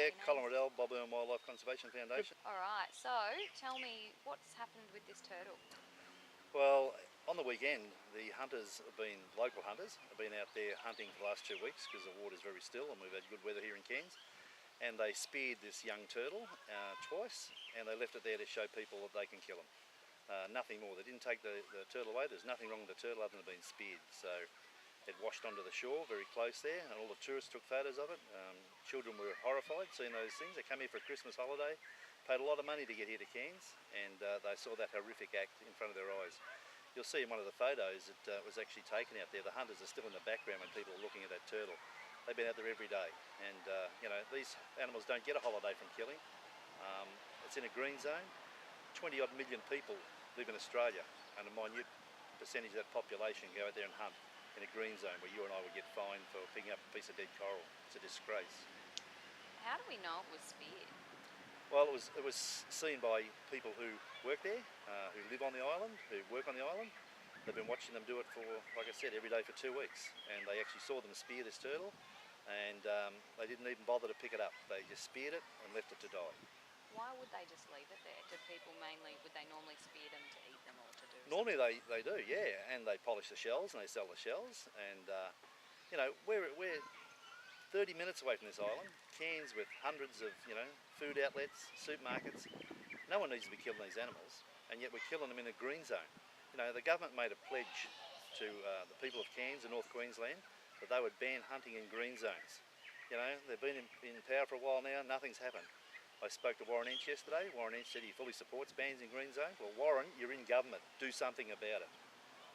Yeah, Colin, Riddell, Bob Wildlife Conservation Foundation. Alright, so tell me what's happened with this turtle? Well, on the weekend, the hunters local hunters, have been out there hunting for the last 2 weeks because the water's very still and we've had good weather here in Cairns. And they speared this young turtle twice, and they left it there to show people that they can kill them. Nothing more. They didn't take the turtle away. There's nothing wrong with the turtle other than it being speared. So it washed onto the shore very close there, and all the tourists took photos of it. Children were horrified seeing those things. They came here for a Christmas holiday, paid a lot of money to get here to Cairns, and they saw that horrific act in front of their eyes. You'll see in one of the photos it was actually taken out there. The hunters are still in the background when people are looking at that turtle. They've been out there every day, and you know, these animals don't get a holiday from killing. It's in a green zone. 20 odd million people live in Australia, and a minute percentage of that population go out there and hunt in a green zone where you and I would get fined for picking up a piece of dead coral. It's a disgrace. How do we know it was speared? Well, it was seen by people who work there, who live on the island, who work on the island. They've been watching them do it for, like I said, every day for 2 weeks, and they actually saw them spear this turtle, and they didn't even bother to pick it up. They just speared it and left it to die. Why would they just leave it there? Do people would they normally spear them to eat them or to do Normally they do, yeah, and they polish the shells and they sell the shells, and you know, we're 30 minutes away from this island, Cairns, with hundreds of, you know, food outlets, supermarkets. No one needs to be killing these animals, and yet we're killing them in a green zone. You know, the government made a pledge to the people of Cairns and North Queensland that they would ban hunting in green zones. You know, they've been in power for a while now, nothing's happened. I spoke to Warren Inch yesterday. Warren Inch said he fully supports bans in green zones. Well, Warren, you're in government, do something about it.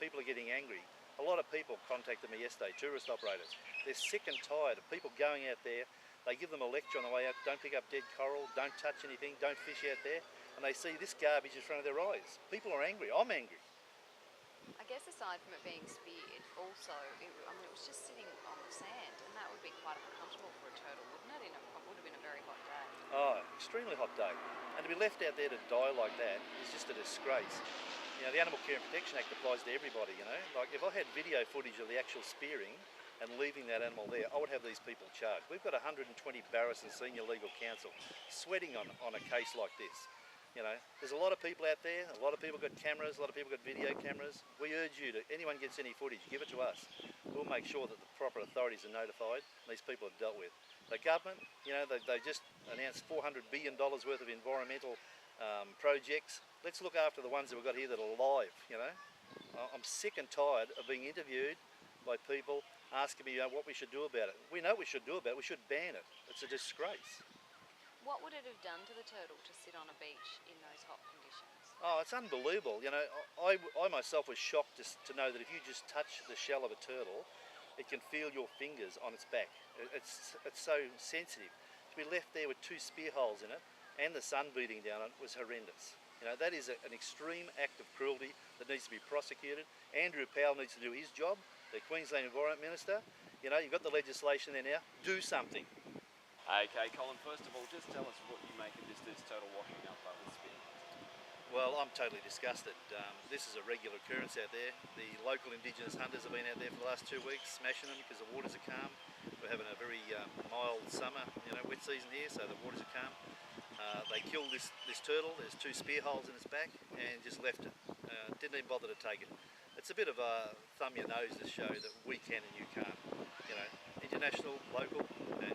People are getting angry. A lot of people contacted me yesterday, tourist operators. They're sick and tired of people going out there. They give them a lecture on the way out, don't pick up dead coral, don't touch anything, don't fish out there, and they see this garbage in front of their eyes. People are angry, I'm angry. I guess aside from it being speared, also, it was just sitting on the sand, and that would be quite uncomfortable for a turtle, wouldn't it? It would have been a very hot day. Oh, extremely hot day. And to be left out there to die like that is just a disgrace. You know, the Animal Care and Protection Act applies to everybody, you know. Like, if I had video footage of the actual spearing and leaving that animal there, I would have these people charged. We've got 120 barrists and senior legal counsel sweating on a case like this. You know, there's a lot of people out there, a lot of people got cameras, a lot of people got video cameras. We urge you to, anyone gets any footage, give it to us. We'll make sure that the proper authorities are notified and these people are dealt with. The government, you know, they just announced $400 billion worth of environmental projects. Let's look after the ones that we've got here that are alive, you know. I'm sick and tired of being interviewed by people asking me what we should do about it. We know what we should do about it, we should ban it. It's a disgrace. What would it have done to the turtle to sit on a beach in those hot conditions? Oh, it's unbelievable. You know, I myself was shocked to know that if you just touch the shell of a turtle, it can feel your fingers on its back. It's so sensitive. To be left there with 2 spear holes in it and the sun beating down on it was horrendous. You know, that is an extreme act of cruelty that needs to be prosecuted. Andrew Powell needs to do his job, the Queensland Environment Minister. You know, you've got the legislation there now, do something. Okay, Colin, first of all, just tell us what you make of this turtle washing up with spear. Well, I'm totally disgusted. This is a regular occurrence out there. The local Indigenous hunters have been out there for the last 2 weeks smashing them because the waters are calm. We're having a very mild summer, you know, wet season here, so the waters are calm. They killed this turtle. There's 2 spear holes in its back and just left it. Didn't even bother to take it. It's a bit of a thumb your nose to show that we can and you can't. You know, international, local and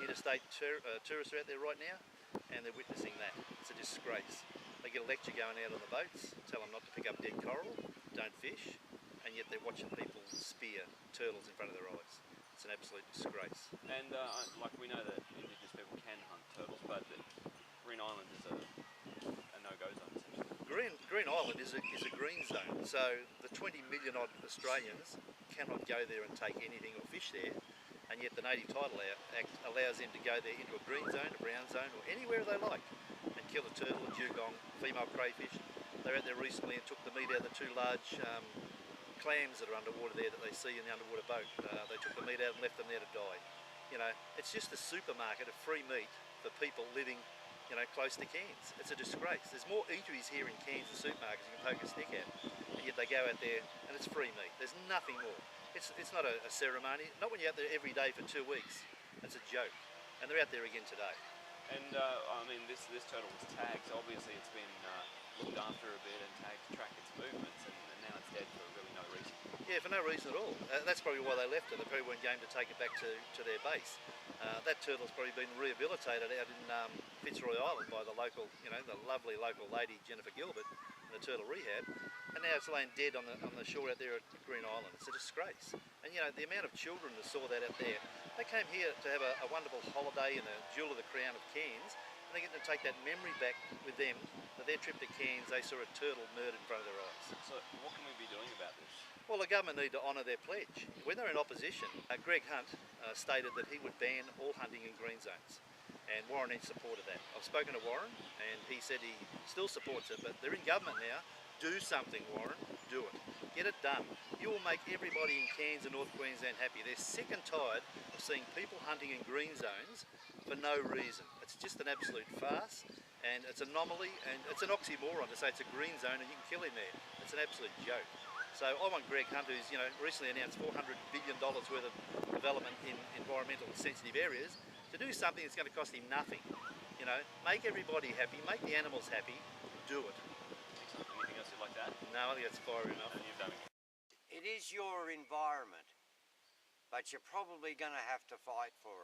interstate tourists are out there right now and they're witnessing that. It's a disgrace. They get a lecture going out on the boats, tell them not to pick up dead coral, don't fish, and yet they're watching people spear turtles in front of their eyes. It's an absolute disgrace. And like we know that Indigenous people can hunt turtles, but Green Island is a no-go zone essentially. Green Island is a green zone, so the 20 million odd Australians cannot go there and take anything or fish there, and yet the Native Title Act allows them to go there into a green zone, a brown zone, or anywhere they like, and kill a turtle, a dugong, female crayfish. They were out there recently and took the meat out of the 2 large clams that are underwater there that they see in the underwater boat. They took the meat out and left them there to die. You know, it's just a supermarket of free meat for people living, you know, close to Cairns. It's a disgrace. There's more eateries here in Cairns than supermarkets you can poke a stick at, and yet they go out there and it's free meat. There's nothing more. It's not a ceremony. Not when you're out there every day for 2 weeks. It's a joke. and they're out there again today. And I mean, this turtle was tagged, so obviously it's been looked after a bit and tagged to track its movements, and now it's dead for really no reason. Yeah, for no reason at all. That's probably why they left it. They probably weren't game to take it back to their base. That turtle's probably been rehabilitated out in Fitzroy Island by the local, the lovely local lady Jennifer Gilbert in the turtle rehab, and now it's laying dead on the shore out there at Green Island. It's a disgrace. And the amount of children that saw that out there, they came here to have a wonderful holiday in the jewel of the crown of Cairns, and they get to take that memory back with them. That their trip to Cairns, they saw a turtle murdered in front of their eyes. So what can we be doing about this? Well, the government need to honour their pledge. When they're in opposition, Greg Hunt stated that he would ban all hunting in green zones, and Warren Edge supported that. I've spoken to Warren, and he said he still supports it, but they're in government now. Do something, Warren. Do it. Get it done. You will make everybody in Cairns and North Queensland happy. They're sick and tired of seeing people hunting in green zones for no reason. It's just an absolute farce, and it's an anomaly, and it's an oxymoron to say it's a green zone and you can kill him there. It's an absolute joke. So I want Greg Hunt, who's recently announced $400 billion worth of development in environmental sensitive areas, to do something that's going to cost him nothing. Make everybody happy, make the animals happy. Do it. Anything else you'd like to add? No, I think that's fire enough. And you've done it. It is your environment, but you're probably going to have to fight for it.